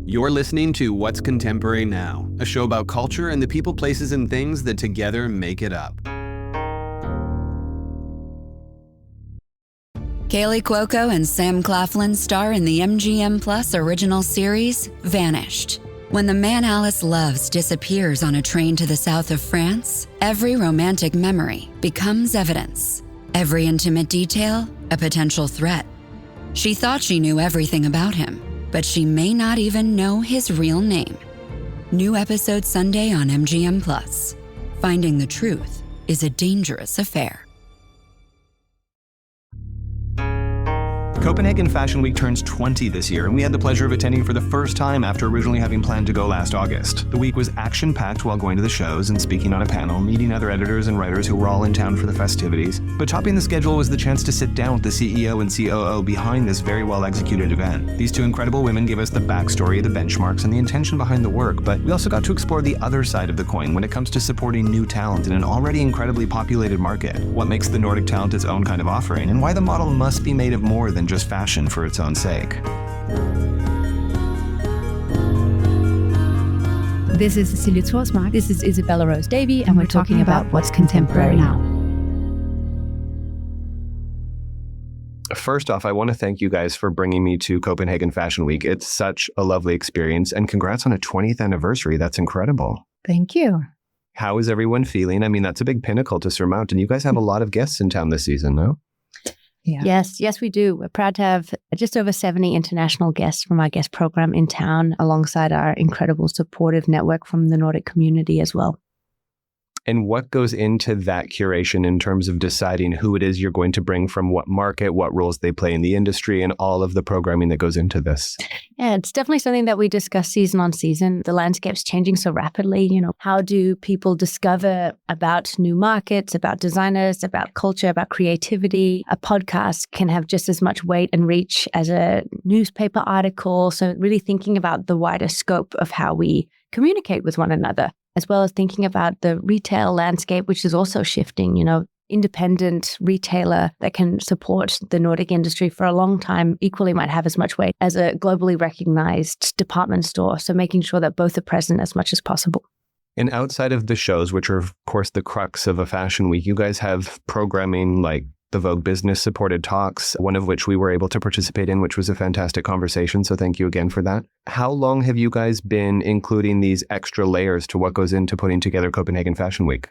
You're listening to What's Contemporary Now, a show about culture and the people, places, and things that together make it up. Kaylee Cuoco and Sam Claflin star in the MGM Plus original series, Vanished. When the man Alice loves disappears on a train to the south of France, every romantic memory becomes evidence. Every intimate detail, a potential threat. She thought she knew everything about him, but she may not even know his real name. New episode Sunday on MGM Plus. Finding the truth is a dangerous affair. Copenhagen Fashion Week turns 20 this year, and we had the pleasure of attending for the first time after originally having planned to go last August. The week was action-packed while going to the shows and speaking on a panel, meeting other editors and writers who were all in town for the festivities. But topping the schedule was the chance to sit down with the CEO and COO behind this very well-executed event. These two incredible women gave us the backstory, the benchmarks, and the intention behind the work, but we also got to explore the other side of the coin when it comes to supporting new talent in an already incredibly populated market, what makes the Nordic talent its own kind of offering, and why the model must be made of more than just fashion for its own sake. This is Cecilie Thorsmark. This is Isabella Davey, and we're talking about what's contemporary now. First off, I want to thank you guys for bringing me to Copenhagen Fashion Week. It's such a lovely experience, and congrats on a 20th anniversary. That's incredible. Thank you. How is everyone feeling? I mean, that's a big pinnacle to surmount, and you guys have a lot of guests in town this season, no? Yeah. Yes, we do. We're proud to have just over 70 international guests from our guest program in town, alongside our incredible supportive network from the Nordic community as well. And what goes into that curation in terms of deciding who it is you're going to bring from what market, what roles they play in the industry, and all of the programming that goes into this? Yeah, it's definitely something that we discuss season on season. The landscape's changing so rapidly. How do people discover about new markets, about designers, about culture, about creativity? A podcast can have just as much weight and reach as a newspaper article. So really thinking about the wider scope of how we communicate with one another, as well as thinking about the retail landscape, which is also shifting. Independent retailer that can support the Nordic industry for a long time equally might have as much weight as a globally recognized department store. So making sure that both are present as much as possible. And outside of the shows, which are, of course, the crux of a fashion week, you guys have programming like the Vogue Business supported talks, one of which we were able to participate in, which was a fantastic conversation. So thank you again for that. How long have you guys been including these extra layers to what goes into putting together Copenhagen Fashion Week?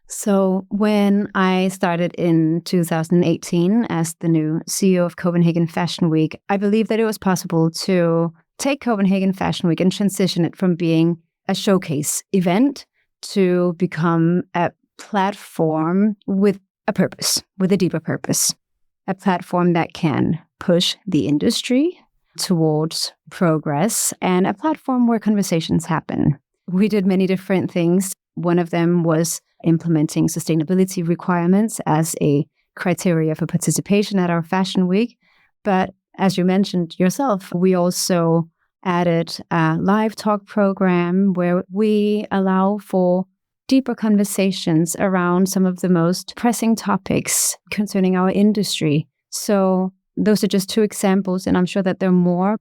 So when I started in 2018 as the new CEO of Copenhagen Fashion Week, I believed that it was possible to take Copenhagen Fashion Week and transition it from being a showcase event to become a platform with a purpose, with a deeper purpose. A platform that can push the industry towards progress, and a platform where conversations happen. We did many different things. One of them was implementing sustainability requirements as a criteria for participation at our Fashion Week. But as you mentioned yourself, we also added a live talk program where we allow for deeper conversations around some of the most pressing topics concerning our industry. So those are just two examples, and I'm sure that there are more.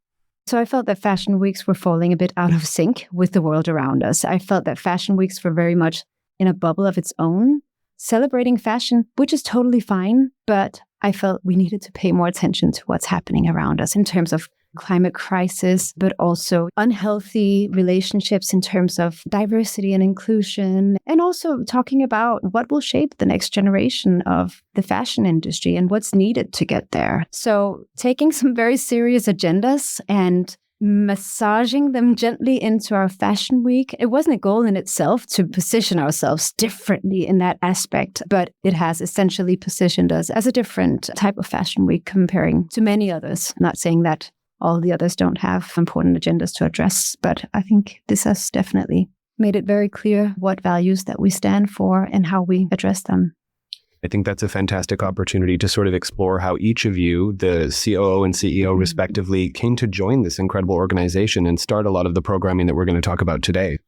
So I felt that fashion weeks were falling a bit out of sync with the world around us. I felt that fashion weeks were very much in a bubble of its own, celebrating fashion, which is totally fine, but I felt we needed to pay more attention to what's happening around us in terms of climate crisis, but also unhealthy relationships in terms of diversity and inclusion, and also talking about what will shape the next generation of the fashion industry and what's needed to get there. So taking some very serious agendas and massaging them gently into our fashion week. It wasn't a goal in itself to position ourselves differently in that aspect, but it has essentially positioned us as a different type of fashion week comparing to many others. I'm not saying that all the others don't have important agendas to address, but I think this has definitely made it very clear what values that we stand for and how we address them. I think that's a fantastic opportunity to sort of explore how each of you, the COO and CEO respectively, came to join this incredible organization and start a lot of the programming that we're going to talk about today.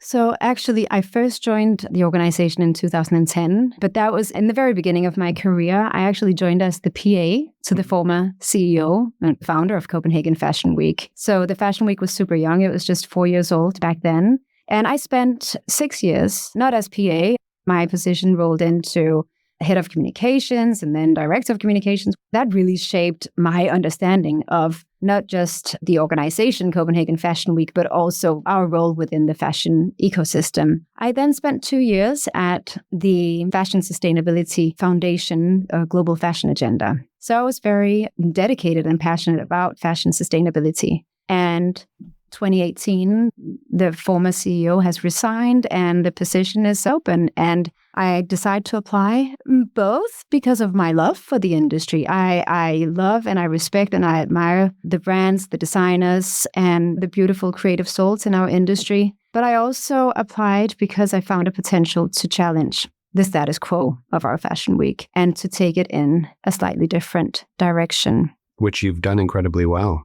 So actually, I first joined the organization in 2010, but that was in the very beginning of my career. I actually joined as the PA to the former CEO and founder of Copenhagen Fashion Week. So the Fashion Week was super young. It was just 4 years old back then. And I spent 6 years, not as PA. My position rolled into head of communications and then director of communications. That really shaped my understanding of not just the organization, Copenhagen Fashion Week, but also our role within the fashion ecosystem. I then spent 2 years at the Fashion Sustainability Foundation Global Fashion Agenda. So I was very dedicated and passionate about fashion sustainability. And 2018, the former CEO has resigned and the position is open. And I decided to apply both because of my love for the industry. I love and I respect and I admire the brands, the designers, and the beautiful creative souls in our industry. But I also applied because I found a potential to challenge the status quo of our fashion week and to take it in a slightly different direction. Which you've done incredibly well.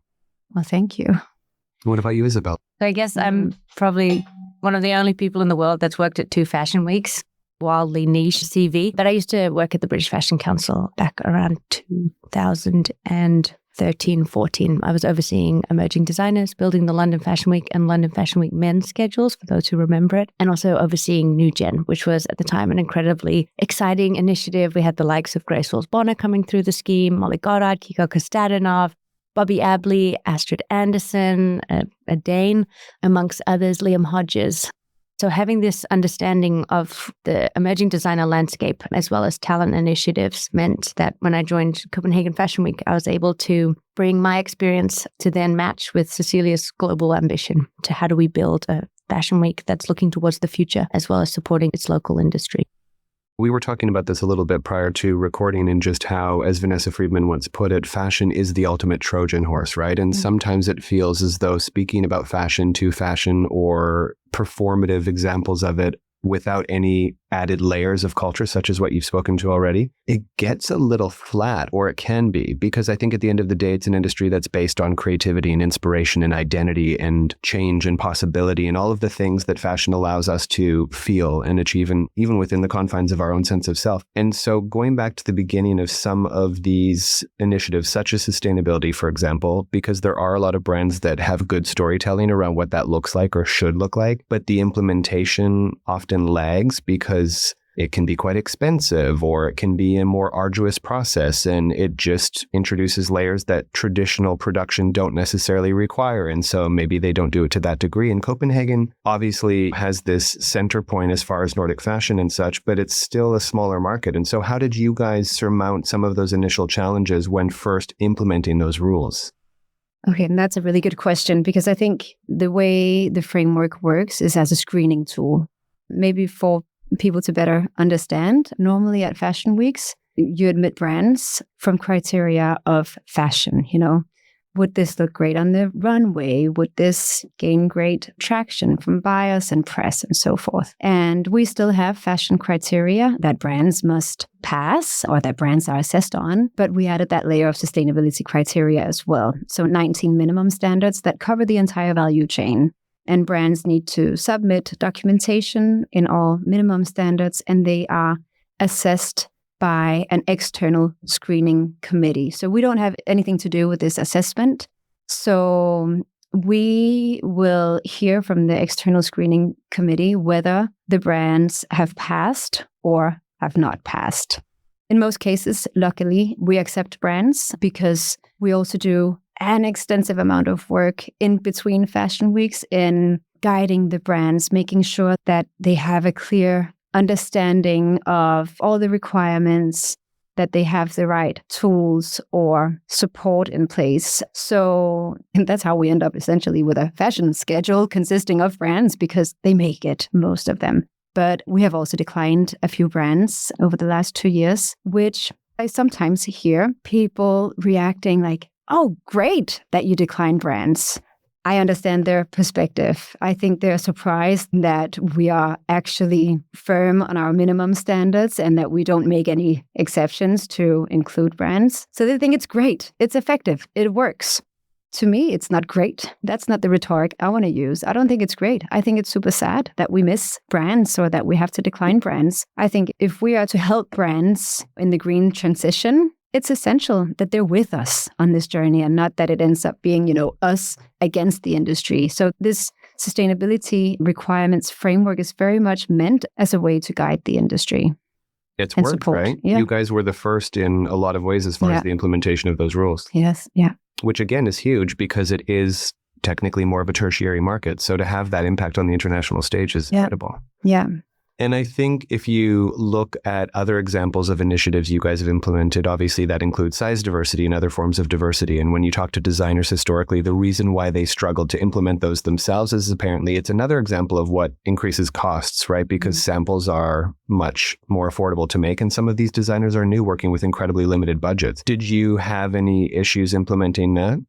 Well, thank you. What about you, Isabel? So I guess I'm probably one of the only people in the world that's worked at 2 fashion weeks. Wildly niche CV. But I used to work at the British Fashion Council back around 2013, 14. I was overseeing emerging designers, building the London Fashion Week and London Fashion Week men's schedules, for those who remember it, and also overseeing New Gen, which was at the time an incredibly exciting initiative. We had the likes of Grace Bonner coming through the scheme, Molly Goddard, Kiko Kostadanov, Bobby Abley, Astrid Anderson, a Dane, amongst others, Liam Hodges. So having this understanding of the emerging designer landscape as well as talent initiatives meant that when I joined Copenhagen Fashion Week, I was able to bring my experience to then match with Cecilia's global ambition to how do we build a fashion week that's looking towards the future as well as supporting its local industry. We were talking about this a little bit prior to recording and just how, as Vanessa Friedman once put it, fashion is the ultimate Trojan horse, right? And sometimes it feels as though speaking about fashion to fashion or performative examples of it without any added layers of culture, such as what you've spoken to already, it gets a little flat, or it can be, because I think at the end of the day, it's an industry that's based on creativity and inspiration and identity and change and possibility and all of the things that fashion allows us to feel and achieve, and even within the confines of our own sense of self. And so going back to the beginning of some of these initiatives, such as sustainability, for example, because there are a lot of brands that have good storytelling around what that looks like or should look like, but the implementation often lags because it can be quite expensive or it can be a more arduous process, and it just introduces layers that traditional production don't necessarily require. And so maybe they don't do it to that degree. And Copenhagen obviously has this center point as far as Nordic fashion and such, but it's still a smaller market. And so how did you guys surmount some of those initial challenges when first implementing those rules? Okay, and that's a really good question, because I think the way the framework works is as a screening tool. Maybe for people to better understand, normally at fashion weeks, you admit brands from criteria of fashion. Would this look great on the runway? Would this gain great traction from buyers and press and so forth? And we still have fashion criteria that brands must pass or that brands are assessed on, but we added that layer of sustainability criteria as well. So 19 minimum standards that cover the entire value chain. And brands need to submit documentation in all minimum standards, and they are assessed by an external screening committee. So we don't have anything to do with this assessment. So we will hear from the external screening committee whether the brands have passed or have not passed. In most cases, luckily, we accept brands because we also do an extensive amount of work in between fashion weeks in guiding the brands, making sure that they have a clear understanding of all the requirements, that they have the right tools or support in place. So that's how we end up essentially with a fashion schedule consisting of brands, because they make it, most of them. But we have also declined a few brands over the last 2 years, which I sometimes hear people reacting like, "Oh, great that you decline brands." I understand their perspective. I think they're surprised that we are actually firm on our minimum standards and that we don't make any exceptions to include brands. So they think it's great. It's effective. It works. to me, it's not great. That's not the rhetoric I want to use. I don't think it's great. I think it's super sad that we miss brands or that we have to decline brands. I think if we are to help brands in the green transition, it's essential that they're with us on this journey and not that it ends up being, us against the industry. So this sustainability requirements framework is very much meant as a way to guide the industry. It's and worked, support. right? Yeah. You guys were the first in a lot of ways as far as the implementation of those rules. Yes. Yeah. Which again is huge because it is technically more of a tertiary market. So to have that impact on the international stage is incredible. Yeah. And I think if you look at other examples of initiatives you guys have implemented, obviously that includes size diversity and other forms of diversity. And when you talk to designers historically, the reason why they struggled to implement those themselves is apparently it's another example of what increases costs, right? Because samples are much more affordable to make. And some of these designers are new, working with incredibly limited budgets. Did you have any issues implementing that?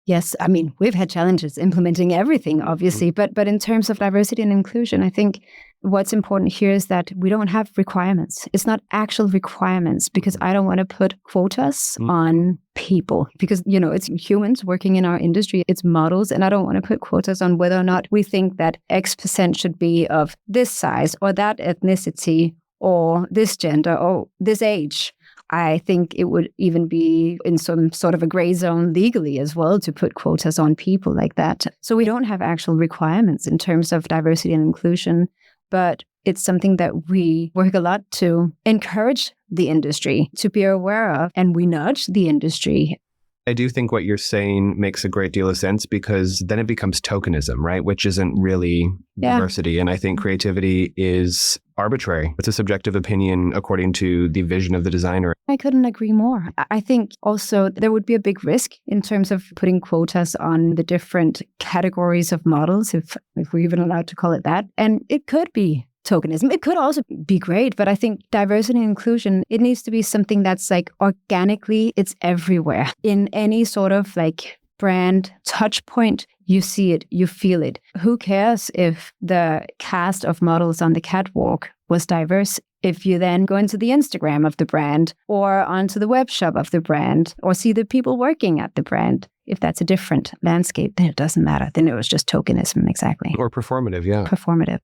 Yes, I mean, we've had challenges implementing everything, obviously, but in terms of diversity and inclusion, I think what's important here is that we don't have requirements. It's not actual requirements because I don't want to put quotas on people because, it's humans working in our industry, it's models, and I don't want to put quotas on whether or not we think that X% should be of this size or that ethnicity or this gender or this age. I think it would even be in some sort of a gray zone legally as well to put quotas on people like that. So we don't have actual requirements in terms of diversity and inclusion, but it's something that we work a lot to encourage the industry to be aware of, and we nudge the industry. I do think what you're saying makes a great deal of sense because then it becomes tokenism, right? Which isn't really diversity. And I think creativity is arbitrary. It's a subjective opinion according to the vision of the designer. I couldn't agree more. I think also there would be a big risk in terms of putting quotas on the different categories of models, if we're even allowed to call it that. And it could be tokenism. It could also be great, but I think diversity and inclusion, it needs to be something that's like organically, it's everywhere. In any sort of like brand touch point, you see it, you feel it. Who cares if the cast of models on the catwalk was diverse? If you then go into the Instagram of the brand or onto the web shop of the brand or see the people working at the brand, if that's a different landscape, then it doesn't matter. Then it was just tokenism, exactly. Or performative, yeah. Performative.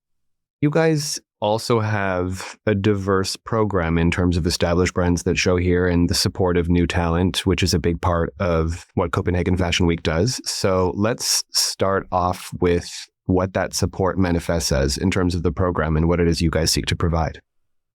You guys also have a diverse program in terms of established brands that show here and the support of new talent, which is a big part of what Copenhagen Fashion Week does. So let's start off with what that support manifests as in terms of the program and what it is you guys seek to provide.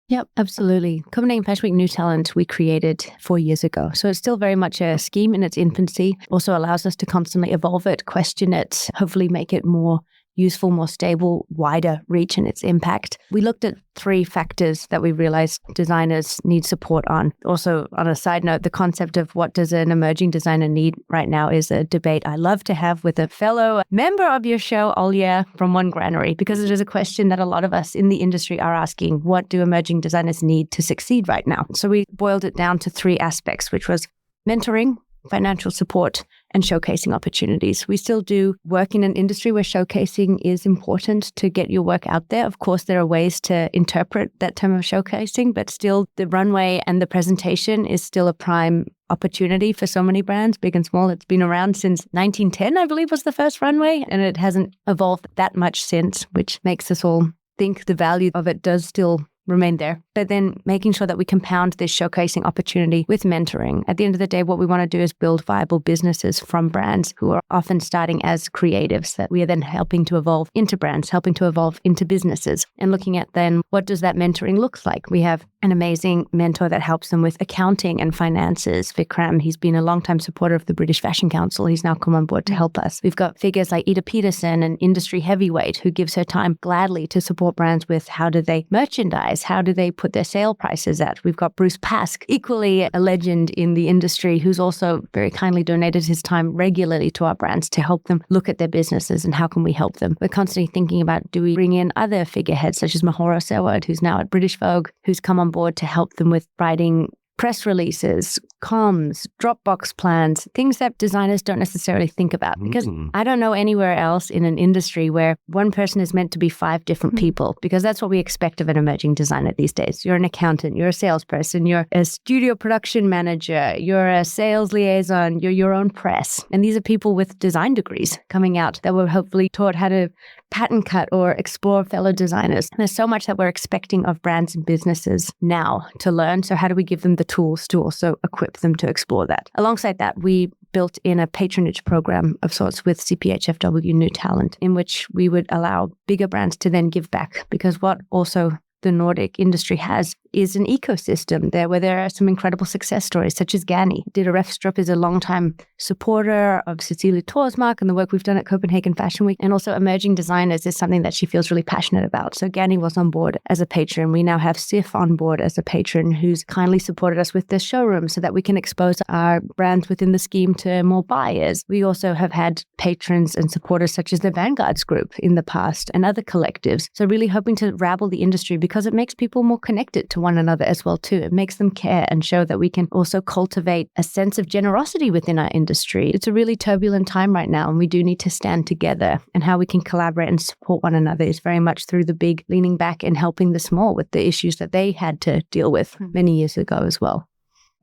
Yep, absolutely. Copenhagen Fashion Week New Talent we created 4 years ago. So it's still very much a scheme in its infancy. Also allows us to constantly evolve it, question it, hopefully make it more useful, more stable, wider reach in its impact. We looked at 3 factors that we realized designers need support on. Also, on a side note, the concept of what does an emerging designer need right now is a debate I love to have with a fellow member of your show, Olya, from One Granary, because it is a question that a lot of us in the industry are asking. What do emerging designers need to succeed right now? So we boiled it down to 3 aspects, which was mentoring, financial support, and showcasing opportunities. We still do work in an industry where showcasing is important to get your work out there. Of course, there are ways to interpret that term of showcasing, but still the runway and the presentation is still a prime opportunity for so many brands, big and small. It's been around since 1910, I believe, was the first runway, and it hasn't evolved that much since, which makes us all think the value of it does still remain there. But then making sure that we compound this showcasing opportunity with mentoring. At the end of the day, what we want to do is build viable businesses from brands who are often starting as creatives that we are then helping to evolve into brands, helping to evolve into businesses, and looking at then what does that mentoring look like? We have an amazing mentor that helps them with accounting and finances, Vikram. He's been a longtime supporter of the British Fashion Council. He's now come on board to help us. We've got figures like Ida Peterson, an industry heavyweight who gives her time gladly to support brands with how do they merchandise, how do they put their sale prices at. We've got Bruce Pask, equally a legend in the industry, who's also very kindly donated his time regularly to our brands to help them look at their businesses and how can we help them. We're constantly thinking about, do we bring in other figureheads such as Mahora Seward, who's now at British Vogue, who's come on board to help them with writing press releases, comms, Dropbox plans, things that designers don't necessarily think about. Because I don't know anywhere else in an industry where one person is meant to be 5 different people, because that's what we expect of an emerging designer these days. You're an accountant, you're a salesperson, you're a studio production manager, you're a sales liaison, you're your own press. And these are people with design degrees coming out that were hopefully taught how to pattern cut or explore fellow designers. There's so much that we're expecting of brands and businesses now to learn. So how do we give them the tools to also equip them to explore that? Alongside that, we built in a patronage program of sorts with CPHFW New Talent, in which we would allow bigger brands to then give back. Because what also the Nordic industry has is an ecosystem there where there are some incredible success stories, such as Gani. Dita Refstrup is a longtime supporter of Cecilie Thorsmark and the work we've done at Copenhagen Fashion Week. And also emerging designers is something that she feels really passionate about. So Gani was on board as a patron. We now have Sif on board as a patron who's kindly supported us with the showroom so that we can expose our brands within the scheme to more buyers. We also have had patrons and supporters such as the Vanguards Group in the past and other collectives. So really hoping to rabble the industry because it makes people more connected to one another as well too. It makes them care and show that we can also cultivate a sense of generosity within our industry. It's a really turbulent time right now, and we do need to stand together. And how we can collaborate and support one another is very much through the big leaning back and helping the small with the issues that they had to deal with many years ago as well.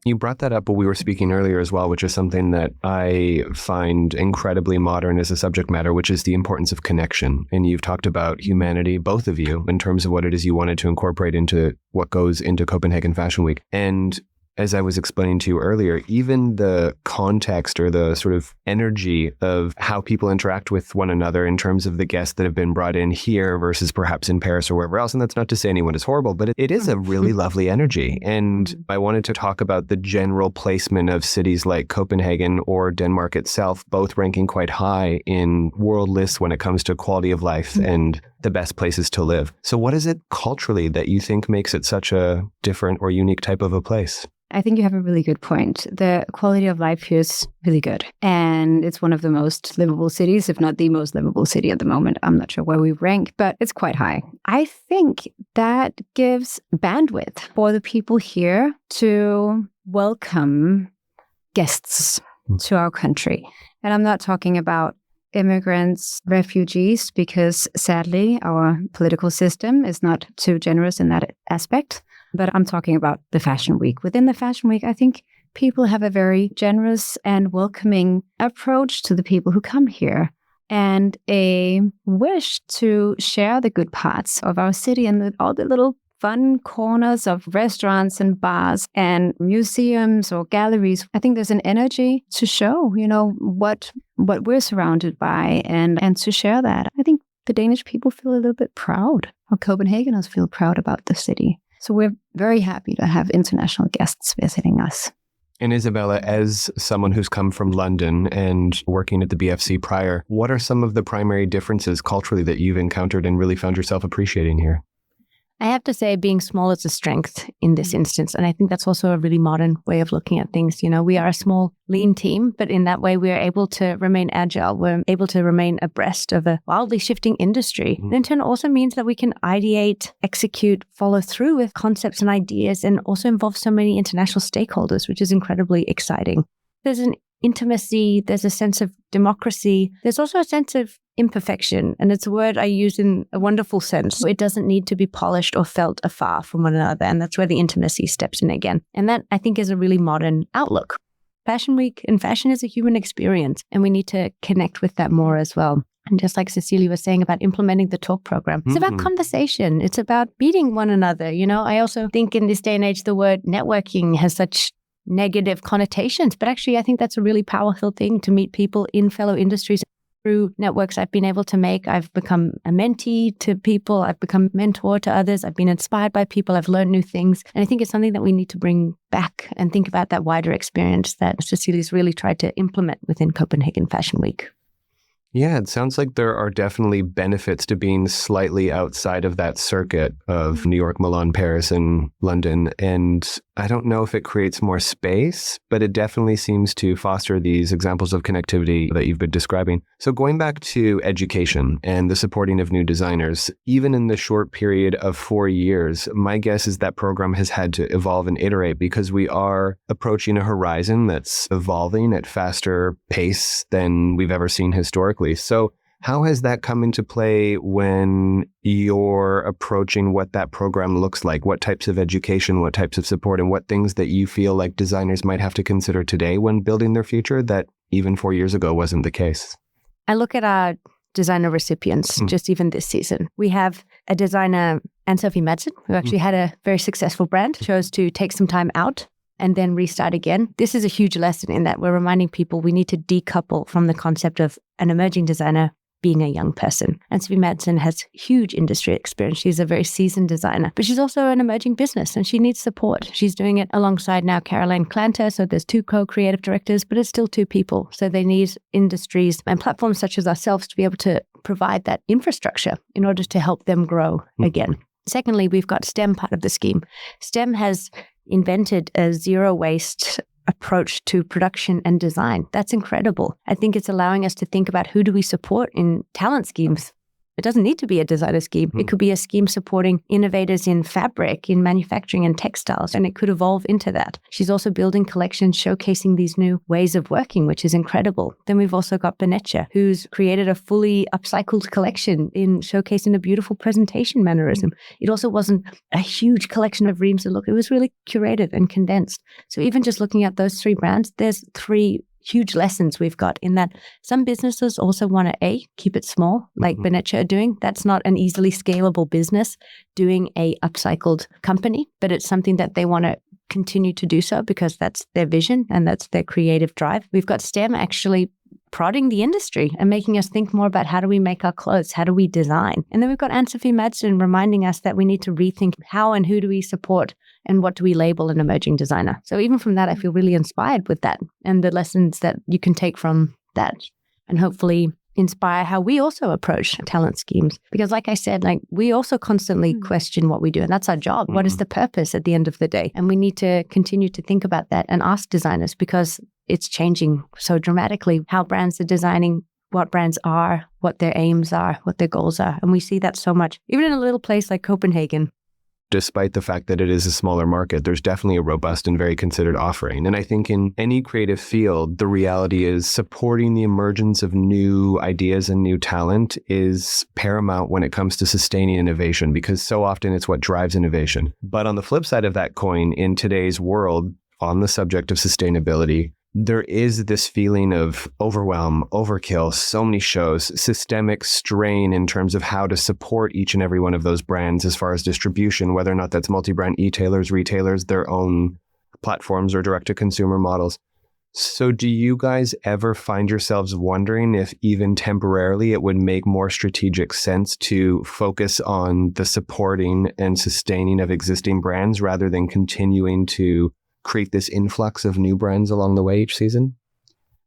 You brought that up when we were speaking earlier as well, which is something that I find incredibly modern as a subject matter, which is the importance of connection. And you've talked about humanity, both of you, in terms of what it is you wanted to incorporate into what goes into Copenhagen Fashion Week. And as I was explaining to you earlier, even the context or the sort of energy of how people interact with one another in terms of the guests that have been brought in here versus perhaps in Paris or wherever else. And that's not to say anyone is horrible, but it is a really lovely energy. And I wanted to talk about the general placement of cities like Copenhagen or Denmark itself, both ranking quite high in world lists when it comes to quality of life and the best places to live. So what is it culturally that you think makes it such a different or unique type of a place? I think you have a really good point. The quality of life here is really good. And it's one of the most livable cities, if not the most livable city at the moment. I'm not sure where we rank, but it's quite high. I think that gives bandwidth for the people here to welcome guests to our country. And I'm not talking about immigrants, refugees, because sadly, our political system is not too generous in that aspect. But I'm talking about the Fashion Week. Within the Fashion Week, I think people have a very generous and welcoming approach to the people who come here and a wish to share the good parts of our city and all the little fun corners of restaurants and bars and museums or galleries. I think there's an energy to show, what we're surrounded by and to share that. I think the Danish people feel a little bit proud, or Copenhageners feel proud about the city. So we're very happy to have international guests visiting us. And Isabella, as someone who's come from London and working at the BFC prior, what are some of the primary differences culturally that you've encountered and really found yourself appreciating here? I have to say being small is a strength in this instance. And I think that's also a really modern way of looking at things. We are a small, lean team, but in that way, we are able to remain agile. We're able to remain abreast of a wildly shifting industry. And in turn also means that we can ideate, execute, follow through with concepts and ideas, and also involve so many international stakeholders, which is incredibly exciting. There's an intimacy, there's a sense of democracy. There's also a sense of imperfection, and it's a word I use in a wonderful sense. It doesn't need to be polished or felt afar from one another, and that's where the intimacy steps in again. And that, I think, is a really modern outlook. Fashion Week and fashion is a human experience, and we need to connect with that more as well. And just like Cecilie was saying about implementing the talk program, it's about conversation. It's about meeting one another. I also think in this day and age, the word networking has such negative connotations, but actually I think that's a really powerful thing to meet people in fellow industries. Through networks I've been able to make, I've become a mentee to people, I've become a mentor to others, I've been inspired by people, I've learned new things. And I think it's something that we need to bring back and think about that wider experience that Cecilie's really tried to implement within Copenhagen Fashion Week. Yeah, it sounds like there are definitely benefits to being slightly outside of that circuit of New York, Milan, Paris, and London. And I don't know if it creates more space, but it definitely seems to foster these examples of connectivity that you've been describing. So going back to education and the supporting of new designers, even in the short period of 4 years, my guess is that program has had to evolve and iterate because we are approaching a horizon that's evolving at faster pace than we've ever seen historically. So how has that come into play when you're approaching what that program looks like? What types of education, what types of support, and what things that you feel like designers might have to consider today when building their future that even 4 years ago wasn't the case? I look at our designer recipients just even this season. We have a designer, Anne-Sophie Madsen, who actually had a very successful brand, chose to take some time out and then restart again. This is a huge lesson in that we're reminding people we need to decouple from the concept of an emerging designer being a young person. And Sophie Madsen has huge industry experience. She's a very seasoned designer, but she's also an emerging business and she needs support. She's doing it alongside now Caroline Clanter. So there's 2 co-creative directors, but it's still 2 people. So they need industries and platforms such as ourselves to be able to provide that infrastructure in order to help them grow again. Secondly, we've got STEM part of the scheme. STEM has invented a zero waste approach to production and design. That's incredible. I think it's allowing us to think about who do we support in talent schemes. It doesn't need to be a designer scheme. It could be a scheme supporting innovators in fabric, in manufacturing and textiles, and it could evolve into that. She's also building collections showcasing these new ways of working, which is incredible. Then we've also got Venetia, who's created a fully upcycled collection in showcasing a beautiful presentation mannerism. It also wasn't a huge collection of reams of look. It was really curated and condensed. So even just looking at those 3 brands, there's 3 huge lessons we've got in that some businesses also want to keep it small, like Venetia are doing. That's not an easily scalable business doing a upcycled company, but it's something that they want to continue to do so because that's their vision and that's their creative drive. We've got STEM actually prodding the industry and making us think more about how do we make our clothes, how do we design. And then we've got Anne-Sophie Madsen reminding us that we need to rethink how and who do we support and what do we label an emerging designer. So even from that, I feel really inspired with that and the lessons that you can take from that and hopefully inspire how we also approach talent schemes. Because like I said, we also constantly question what we do and that's our job. What is the purpose at the end of the day? And we need to continue to think about that and ask designers because it's changing so dramatically how brands are designing, what brands are, what their aims are, what their goals are. And we see that so much, even in a little place like Copenhagen. Despite the fact that it is a smaller market, there's definitely a robust and very considered offering. And I think in any creative field, the reality is supporting the emergence of new ideas and new talent is paramount when it comes to sustaining innovation, because so often it's what drives innovation. But on the flip side of that coin, in today's world, on the subject of sustainability, there is this feeling of overwhelm, overkill, so many shows, systemic strain in terms of how to support each and every one of those brands as far as distribution, whether or not that's multi-brand e-tailers, retailers, their own platforms or direct-to-consumer models. So do you guys ever find yourselves wondering if even temporarily it would make more strategic sense to focus on the supporting and sustaining of existing brands rather than continuing to create this influx of new brands along the way each season?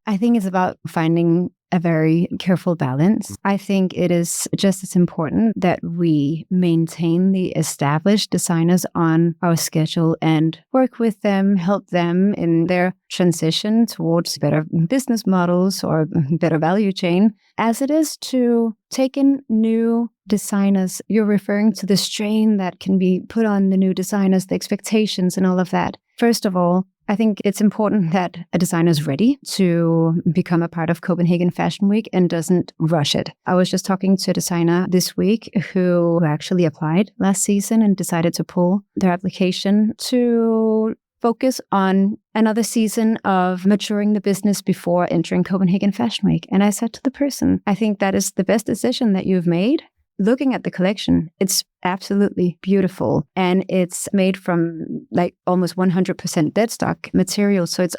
I think it's about finding a very careful balance. I think it is just as important that we maintain the established designers on our schedule and work with them, help them in their transition towards better business models or better value chain, as it is to take in new designers. You're referring to the strain that can be put on the new designers, the expectations and all of that. First of all, I think it's important that a designer is ready to become a part of Copenhagen Fashion Week and doesn't rush it. I was just talking to a designer this week who actually applied last season and decided to pull their application to focus on another season of maturing the business before entering Copenhagen Fashion Week. And I said to the person, I think that is the best decision that you've made. Looking at the collection, it's absolutely beautiful. And it's made from almost 100% dead stock material. So it's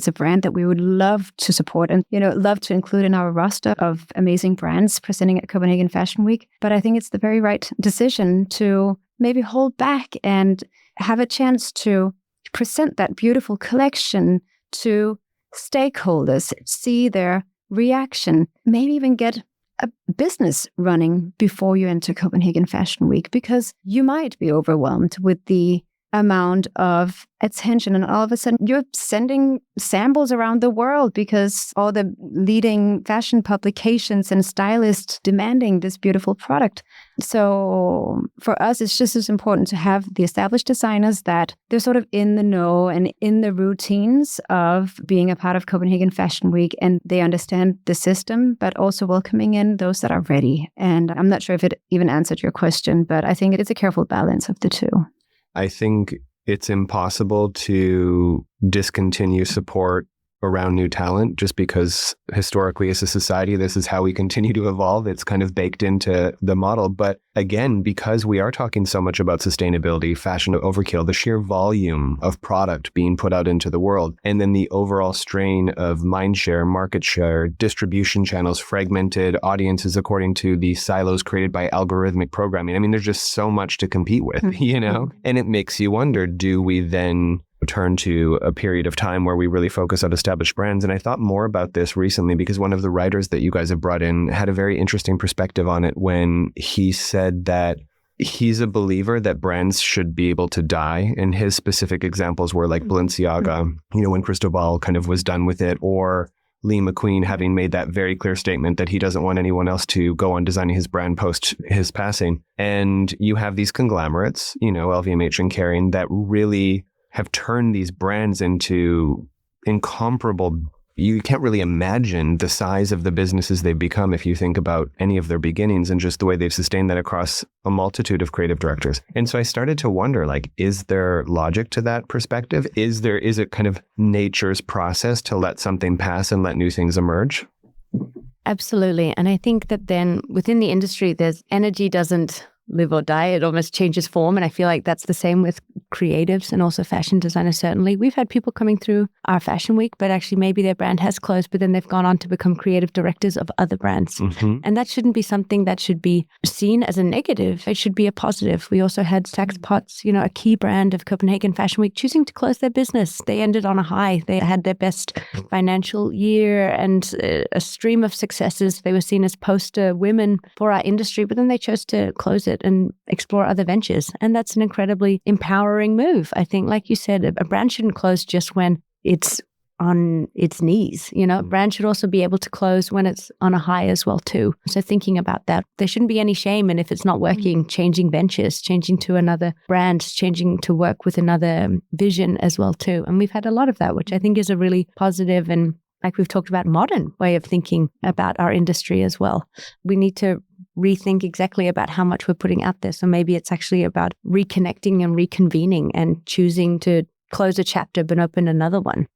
a brand that we would love to support and, love to include in our roster of amazing brands presenting at Copenhagen Fashion Week. But I think it's the very right decision to maybe hold back and have a chance to present that beautiful collection to stakeholders, see their reaction, maybe even get a business running before you enter Copenhagen Fashion Week, because you might be overwhelmed with the amount of attention, and all of a sudden you're sending samples around the world because all the leading fashion publications and stylists demanding this beautiful product. So for us, it's just as important to have the established designers that they're sort of in the know and in the routines of being a part of Copenhagen Fashion Week, and they understand the system, but also welcoming in those that are ready. And I'm not sure if it even answered your question, but I think it's a careful balance of the two. I think it's impossible to discontinue support around new talent just because historically as a society, this is how we continue to evolve. It's kind of baked into the model. But again, because we are talking so much about sustainability, fashion overkill, the sheer volume of product being put out into the world, and then the overall strain of mindshare, market share, distribution channels, fragmented audiences according to the silos created by algorithmic programming. I mean, there's just so much to compete with, you know? And it makes you wonder, do we then turn to a period of time where we really focus on established brands? And I thought more about this recently because one of the writers that you guys have brought in had a very interesting perspective on it when he said that he's a believer that brands should be able to die. And his specific examples were like Balenciaga, you know, when Cristobal kind of was done with it, or Lee McQueen having made that very clear statement that he doesn't want anyone else to go on designing his brand post his passing. And you have these conglomerates, you know, LVMH and Kering, that really have turned these brands into incomparable. You can't really imagine the size of the businesses they've become if you think about any of their beginnings and just the way they've sustained that across a multitude of creative directors. And so I started to wonder, like, is there logic to that perspective? Is it kind of nature's process to let something pass and let new things emerge? Absolutely. And I think that then within the industry, there's energy doesn't live or die. It almost changes form. And I feel like that's the same with creatives and also fashion designers, certainly. We've had people coming through our fashion week, but actually maybe their brand has closed, but then they've gone on to become creative directors of other brands. Mm-hmm. And that shouldn't be something that should be seen as a negative. It should be a positive. We also had Saks Potts, you know, a key brand of Copenhagen Fashion Week, choosing to close their business. They ended on a high. They had their best financial year and a stream of successes. They were seen as poster women for our industry, but then they chose to close it and explore other ventures. And that's an incredibly empowering move. I think, like you said, a brand shouldn't close just when it's on its knees. You know, a brand should also be able to close when it's on a high as well too. So thinking about that, there shouldn't be any shame. And if it's not working, changing ventures, changing to another brand, changing to work with another vision as well too. And we've had a lot of that, which I think is a really positive and, like we've talked about, modern way of thinking about our industry as well. We need to rethink exactly about how much we're putting out there. So maybe it's actually about reconnecting and reconvening and choosing to close a chapter but open another one.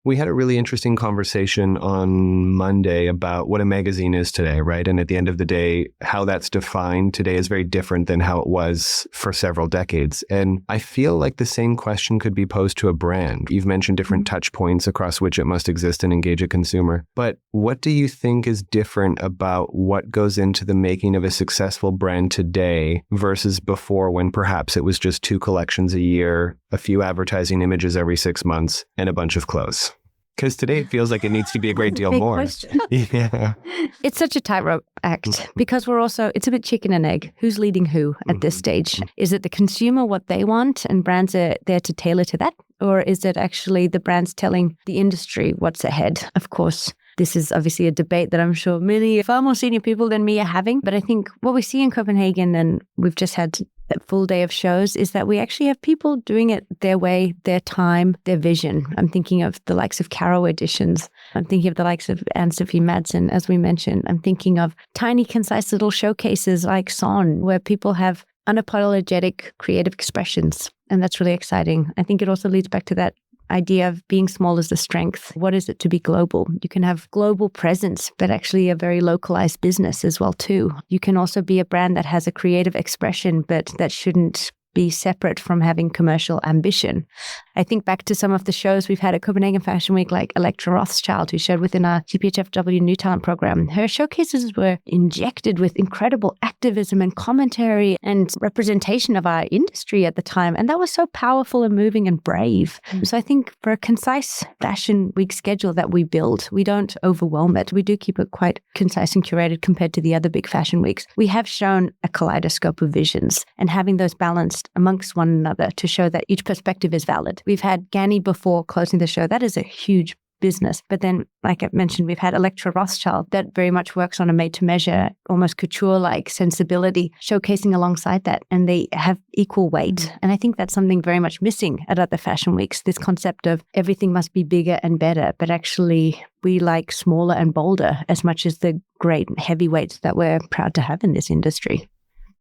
We had a really interesting conversation on Monday about what a magazine is today, right? And at the end of the day, how that's defined today is very different than how it was for several decades. And I feel like the same question could be posed to a brand. You've mentioned different touch points across which it must exist and engage a consumer. But what do you think is different about what goes into the making of a successful brand today versus before, when perhaps it was just 2 collections a year, a few advertising images every 6 months, and a bunch of clothes? Because today it feels like it needs to be a great deal more. Yeah. It's such a tightrope act because it's a bit chicken and egg. Who's leading who at this stage? Is it the consumer, what they want, and brands are there to tailor to that? Or is it actually the brands telling the industry what's ahead? Of course, this is obviously a debate that I'm sure many far more senior people than me are having. But I think what we see in Copenhagen, and we've just had a full day of shows, is that we actually have people doing it their way, their time, their vision. I'm thinking of the likes of Caro Editions. I'm thinking of the likes of Anne-Sophie Madsen, as we mentioned. I'm thinking of tiny, concise little showcases like Son, where people have unapologetic creative expressions. And that's really exciting. I think it also leads back to that idea of being small is the strength. What is it to be global? You can have global presence, but actually a very localized business as well too. You can also be a brand that has a creative expression, but that shouldn't be separate from having commercial ambition. I think back to some of the shows we've had at Copenhagen Fashion Week, like Electra Rothschild, who showed within our CPHFW New Talent program. Her showcases were injected with incredible activism and commentary and representation of our industry at the time. And that was so powerful and moving and brave. So I think for a concise fashion week schedule that we build, we don't overwhelm it. We do keep it quite concise and curated compared to the other big fashion weeks. We have shown a kaleidoscope of visions, and having those balanced contrast amongst one another to show that each perspective is valid. We've had Ganni before closing the show. That is a huge business. But then, like I mentioned, we've had Electra Rothschild that very much works on a made-to-measure, almost couture-like sensibility, showcasing alongside that, and they have equal weight. And I think that's something very much missing at other fashion weeks, this concept of everything must be bigger and better, but actually we like smaller and bolder as much as the great heavyweights that we're proud to have in this industry.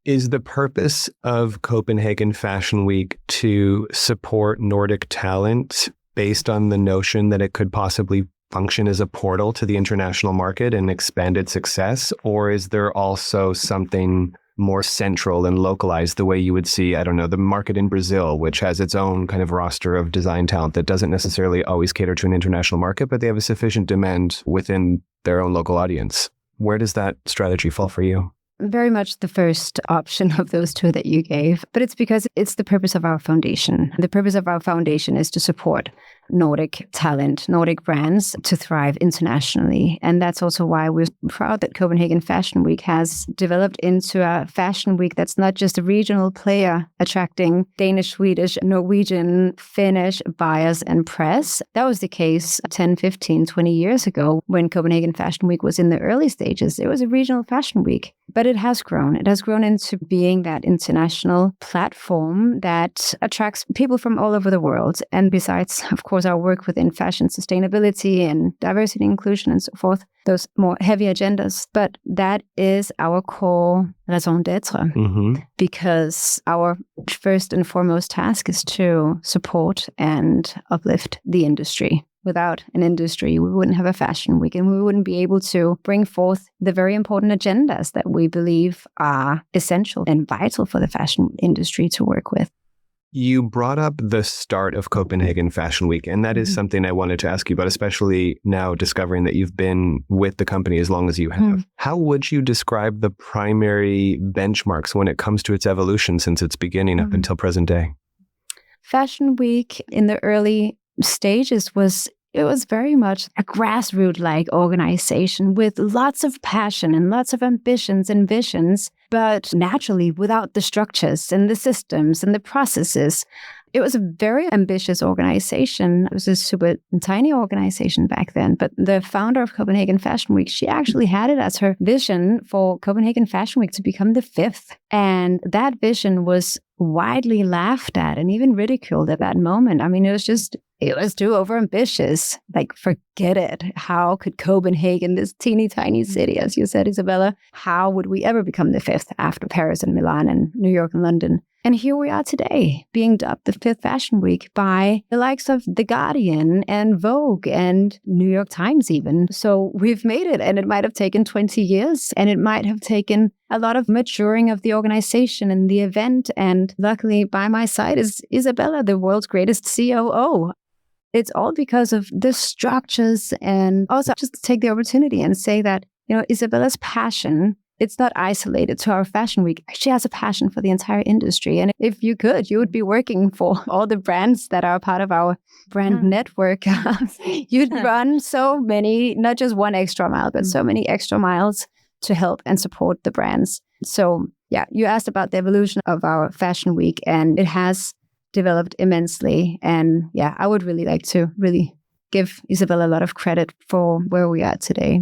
Is the purpose of Copenhagen Fashion Week to support Nordic talent based on the notion that it could possibly function as a portal to the international market and expand its success? Or is there also something more central and localized the way you would see, I don't know, the market in Brazil, which has its own kind of roster of design talent that doesn't necessarily always cater to an international market, but they have a sufficient demand within their own local audience? Where does that strategy fall for you? Very much the first option of those two that you gave, but it's because it's the purpose of our foundation. The purpose of our foundation is to support Nordic talent, Nordic brands to thrive internationally. And that's also why we're proud that Copenhagen Fashion Week has developed into a fashion week that's not just a regional player attracting Danish, Swedish, Norwegian, Finnish buyers and press. That was the case 10, 15, 20 years ago when Copenhagen Fashion Week was in the early stages. It was a regional fashion week, but it has grown. It has grown into being that international platform that attracts people from all over the world. And besides, of course, our work within fashion sustainability and diversity, inclusion, and so forth, those more heavy agendas. But that is our core raison d'etre, because our first and foremost task is to support and uplift the industry. Without an industry, we wouldn't have a fashion week, and we wouldn't be able to bring forth the very important agendas that we believe are essential and vital for the fashion industry to work with. You brought up the start of Copenhagen Fashion Week, and that is something I wanted to ask you about, especially now discovering that you've been with the company as long as you have. How would you describe the primary benchmarks when it comes to its evolution since its beginning up until present day? Fashion Week in the early stages was very much a grassroots-like organization with lots of passion and lots of ambitions and visions, but naturally without the structures and the systems and the processes. It was a very ambitious organization. It was a super tiny organization back then, but the founder of Copenhagen Fashion Week, she actually had it as her vision for Copenhagen Fashion Week to become the 5th. And that vision was widely laughed at and even ridiculed at that moment. I mean, it was too overambitious. Like, forget it. How could Copenhagen, this teeny tiny city, as you said, Isabella, how would we ever become the 5th after Paris and Milan and New York and London? And here we are today, being dubbed the 5th Fashion Week by the likes of The Guardian and Vogue and New York Times even. So we've made it, and it might have taken 20 years, and it might have taken a lot of maturing of the organization and the event. And luckily, by my side is Isabella, the world's greatest COO. It's all because of the structures, and also just to take the opportunity and say that, Isabella's passion, it's not isolated to our fashion week. She has a passion for the entire industry. And if you could, you would be working for all the brands that are part of our brand network. You'd run so many, not just one extra mile, but so many extra miles to help and support the brands. So yeah, you asked about the evolution of our fashion week, and it has developed immensely. And yeah, I would really like to give Isabella a lot of credit for where we are today.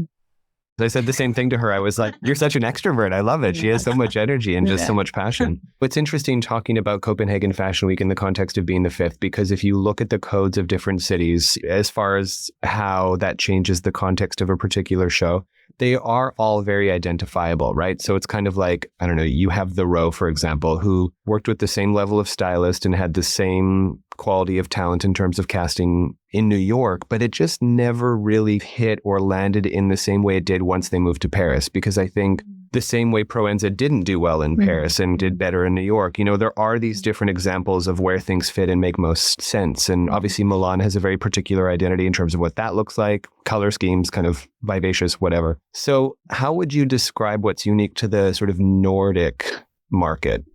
I said the same thing to her. I was like, you're such an extrovert. I love it. She has so much energy and just so much passion. It's interesting talking about Copenhagen Fashion Week in the context of being the 5th, because if you look at the codes of different cities, as far as how that changes the context of a particular show, they are all very identifiable, right? So it's kind of like, I don't know, you have The Row, for example, who worked with the same level of stylist and had the same quality of talent in terms of casting in New York, but it just never really hit or landed in the same way it did once they moved to Paris. Because I think the same way Proenza didn't do well in Paris and did better in New York, there are these different examples of where things fit and make most sense. And obviously Milan has a very particular identity in terms of what that looks like, color schemes, kind of vivacious, whatever. So how would you describe what's unique to the sort of Nordic market?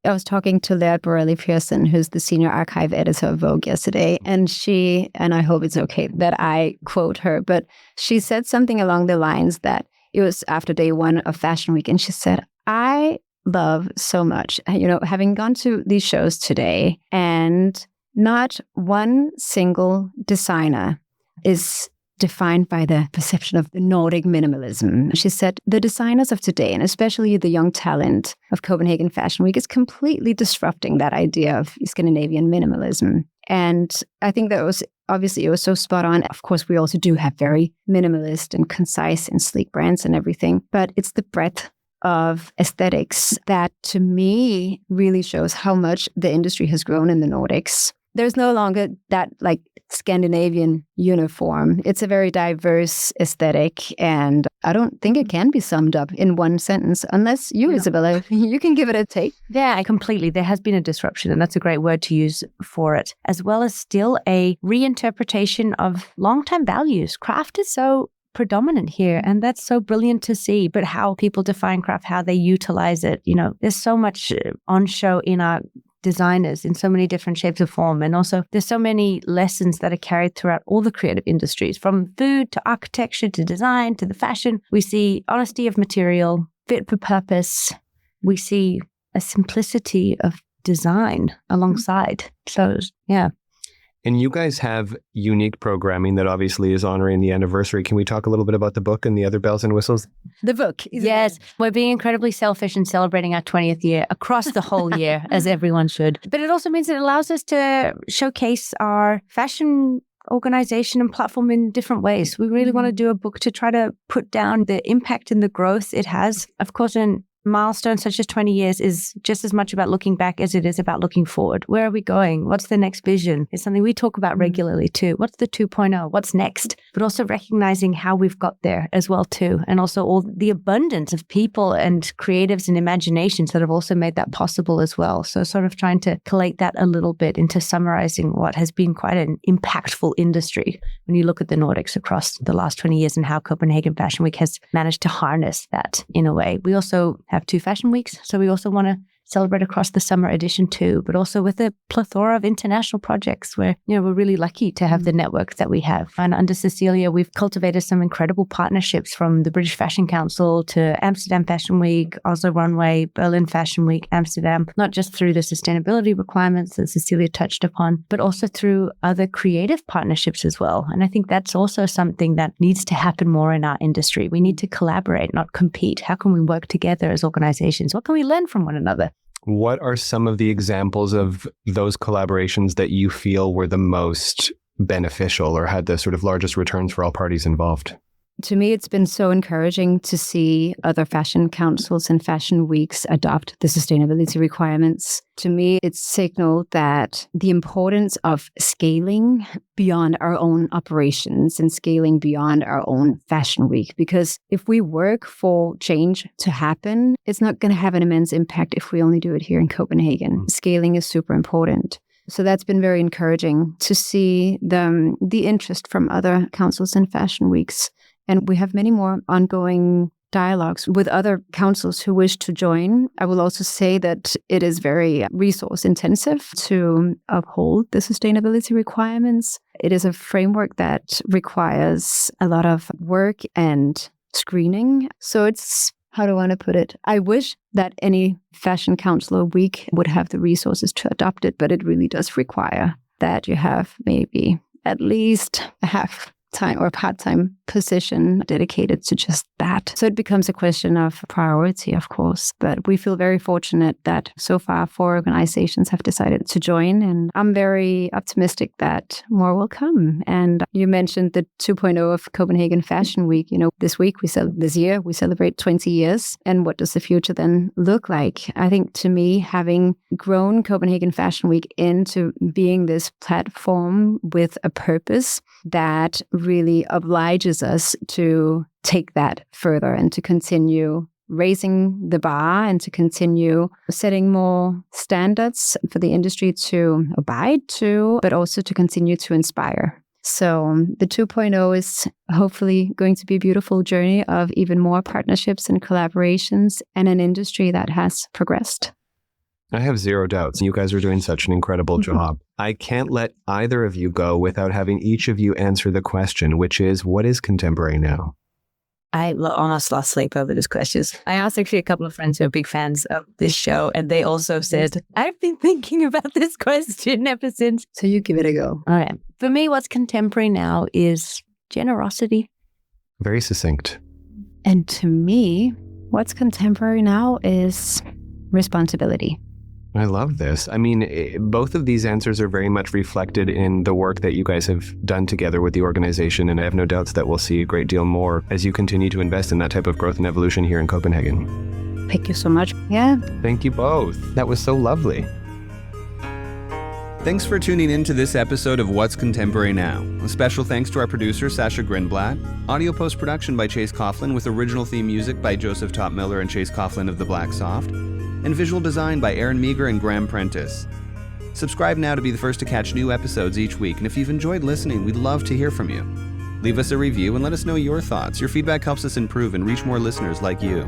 I was talking to Laird Borelli Pearson, who's the senior archive editor of Vogue yesterday, and I hope it's okay that I quote her, but she said something along the lines that it was after day one of Fashion Week, and she said, I love so much. Having gone to these shows today, and not one single designer is defined by the perception of the Nordic minimalism. She said the designers of today, and especially the young talent of Copenhagen Fashion Week, is completely disrupting that idea of Scandinavian minimalism. And I think that it was so spot on. Of course, we also do have very minimalist and concise and sleek brands and everything, but it's the breadth of aesthetics that, to me, really shows how much the industry has grown in the Nordics. There's no longer that Scandinavian uniform. It's a very diverse aesthetic, and I don't think it can be summed up in one sentence, unless you, Isabella, you can give it a take. Yeah, completely. There has been a disruption, and that's a great word to use for it, as well as still a reinterpretation of long-term values. Craft is so predominant here, and that's so brilliant to see. But how people define craft, how they utilize it, there's so much on show in our designers in so many different shapes of form. And also there's so many lessons that are carried throughout all the creative industries, from food to architecture to design to the fashion. We see honesty of material, fit for purpose. We see a simplicity of design alongside. So, yeah. And you guys have unique programming that obviously is honoring the anniversary. Can we talk a little bit about the book and the other bells and whistles? The book. Yes. We're being incredibly selfish and celebrating our 20th year across the whole year, as everyone should. But it also means it allows us to showcase our fashion organization and platform in different ways. We really want to do a book to try to put down the impact and the growth it has. Of course, in milestones such as 20 years is just as much about looking back as it is about looking forward. Where are we going? What's the next vision? It's something we talk about regularly too. What's the 2.0? What's next? But also recognizing how we've got there as well too. And also all the abundance of people and creatives and imaginations that have also made that possible as well. So sort of trying to collate that a little bit into summarizing what has been quite an impactful industry when you look at the Nordics across the last 20 years and how Copenhagen Fashion Week has managed to harness that in a way. We also have 2 fashion weeks, so we also want to celebrate across the summer edition too, but also with a plethora of international projects where, we're really lucky to have the network that we have. And under Cecilia, we've cultivated some incredible partnerships, from the British Fashion Council to Amsterdam Fashion Week, Oslo Runway, Berlin Fashion Week, Amsterdam, not just through the sustainability requirements that Cecilia touched upon, but also through other creative partnerships as well. And I think that's also something that needs to happen more in our industry. We need to collaborate, not compete. How can we work together as organizations? What can we learn from one another? What are some of the examples of those collaborations that you feel were the most beneficial or had the sort of largest returns for all parties involved? To me, it's been so encouraging to see other fashion councils and fashion weeks adopt the sustainability requirements. To me, it's signaled that the importance of scaling beyond our own operations and scaling beyond our own fashion week. Because if we work for change to happen, it's not going to have an immense impact if we only do it here in Copenhagen. Scaling is super important. So that's been very encouraging to see the interest from other councils and fashion weeks. And we have many more ongoing dialogues with other councils who wish to join. I will also say that it is very resource intensive to uphold the sustainability requirements. It is a framework that requires a lot of work and screening. So it's, how do I want to put it? I wish that any fashion council or week would have the resources to adopt it, but it really does require that you have maybe at least a half-time or part-time position dedicated to just that. So it becomes a question of priority, of course. But we feel very fortunate that so far 4 organizations have decided to join. And I'm very optimistic that more will come. And you mentioned the 2.0 of Copenhagen Fashion Week. This year we celebrate 20 years. And what does the future then look like? I think, to me, having grown Copenhagen Fashion Week into being this platform with a purpose that really obliges us to take that further and to continue raising the bar and to continue setting more standards for the industry to abide to, but also to continue to inspire. So the 2.0 is hopefully going to be a beautiful journey of even more partnerships and collaborations and an industry that has progressed. I have zero doubts. You guys are doing such an incredible job. I can't let either of you go without having each of you answer the question, which is, what is contemporary now? I almost lost sleep over this question. I asked actually a couple of friends who are big fans of this show, and they also said, I've been thinking about this question ever since. So you give it a go. All right. For me, what's contemporary now is generosity. Very succinct. And to me, what's contemporary now is responsibility. I love this. I mean, both of these answers are very much reflected in the work that you guys have done together with the organization, and I have no doubts that we'll see a great deal more as you continue to invest in that type of growth and evolution here in Copenhagen. Thank you so much. Yeah. Thank you both. That was so lovely. Thanks for tuning in to this episode of What's Contemporary Now. A special thanks to our producer, Sasha Grindblatt. Audio post-production by Chase Coughlin with original theme music by Joseph Topmiller and Chase Coughlin of The Black Soft. And visual design by Aaron Meager and Graham Prentice. Subscribe now to be the first to catch new episodes each week, and if you've enjoyed listening, we'd love to hear from you. Leave us a review and let us know your thoughts. Your feedback helps us improve and reach more listeners like you.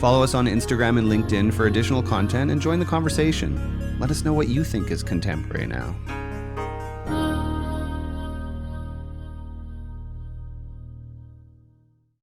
Follow us on Instagram and LinkedIn for additional content and join the conversation. Let us know what you think is contemporary now.